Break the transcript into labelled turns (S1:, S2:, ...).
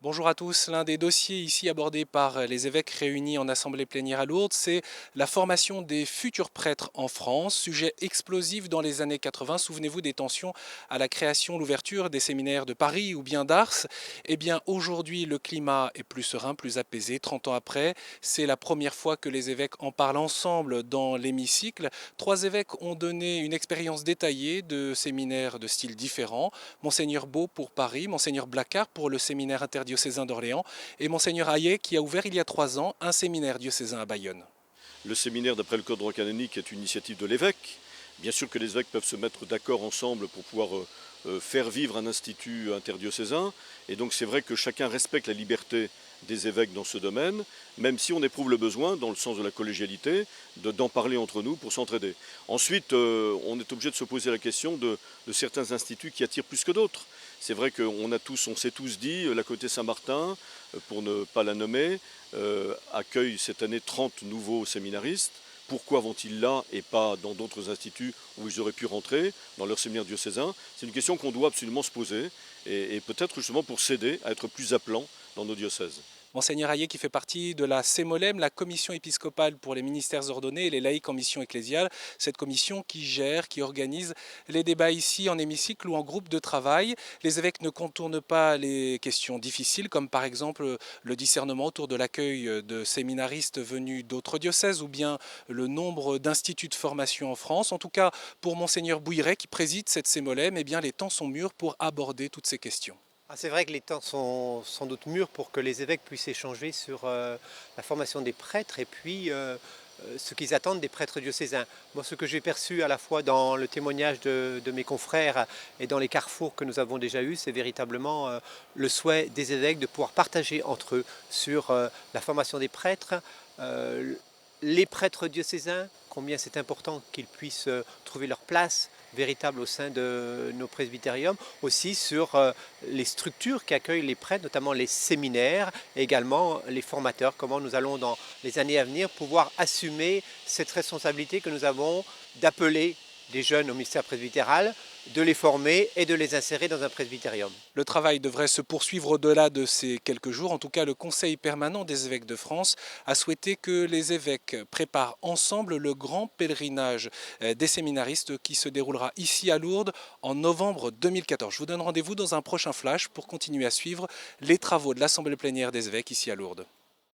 S1: Bonjour à tous. L'un des dossiers ici abordés par les évêques réunis en assemblée plénière à Lourdes, c'est la formation des futurs prêtres en France, sujet explosif dans les années 80. Souvenez-vous des tensions à la création, l'ouverture des séminaires de Paris ou bien d'Ars. Eh bien, aujourd'hui, le climat est plus serein, plus apaisé. 30 ans après, c'est la première fois que les évêques en parlent ensemble dans l'hémicycle. Trois évêques ont donné une expérience détaillée de séminaires de styles différents. Monseigneur Beau pour Paris, Monseigneur Blacard pour le séminaire interdiocésain d'Orléans et Monseigneur Hayet qui a ouvert il y a 3 ans un séminaire diocésain à Bayonne.
S2: Le séminaire, d'après le code droit canonique, est une initiative de l'évêque. Bien sûr que les évêques peuvent se mettre d'accord ensemble pour pouvoir faire vivre un institut interdiocésain. Et donc c'est vrai que chacun respecte la liberté des évêques dans ce domaine, même si on éprouve le besoin, dans le sens de la collégialité, d'en parler entre nous pour s'entraider. Ensuite, on est obligé de se poser la question de certains instituts qui attirent plus que d'autres. C'est vrai on s'est tous dit, la Côté Saint-Martin, pour ne pas la nommer, accueille cette année 30 nouveaux séminaristes. Pourquoi vont-ils là et pas dans d'autres instituts où ils auraient pu rentrer, dans leur séminaire diocésain? C'est une question qu'on doit absolument se poser et peut-être justement pour s'aider à être plus appelant dans nos diocèses.
S1: Monseigneur Hayet qui fait partie de la CEMOLEM, la commission épiscopale pour les ministères ordonnés et les laïcs en mission ecclésiale, cette commission qui gère, qui organise les débats ici en hémicycle ou en groupe de travail. Les évêques ne contournent pas les questions difficiles comme par exemple le discernement autour de l'accueil de séminaristes venus d'autres diocèses ou bien le nombre d'instituts de formation en France. En tout cas, pour Monseigneur Bouilleret qui préside cette CEMOLEM, eh bien, les temps sont mûrs pour aborder toutes ces questions.
S3: C'est vrai que les temps sont sans doute mûrs pour que les évêques puissent échanger sur la formation des prêtres et puis ce qu'ils attendent des prêtres diocésains. Moi, ce que j'ai perçu à la fois dans le témoignage de mes confrères et dans les carrefours que nous avons déjà eus, c'est véritablement le souhait des évêques de pouvoir partager entre eux sur la formation des prêtres, euh, les prêtres diocésains, combien c'est important qu'ils puissent trouver leur place véritable au sein de nos presbytériums, aussi sur les structures qui accueillent les prêtres, notamment les séminaires, et également les formateurs, comment nous allons dans les années à venir pouvoir assumer cette responsabilité que nous avons d'appeler des jeunes au ministère presbytéral, de les former et de les insérer dans un presbytérium.
S1: Le travail devrait se poursuivre au-delà de ces quelques jours. En tout cas, le Conseil permanent des évêques de France a souhaité que les évêques préparent ensemble le grand pèlerinage des séminaristes qui se déroulera ici à Lourdes en novembre 2014. Je vous donne rendez-vous dans un prochain flash pour continuer à suivre les travaux de l'Assemblée plénière des évêques ici à Lourdes.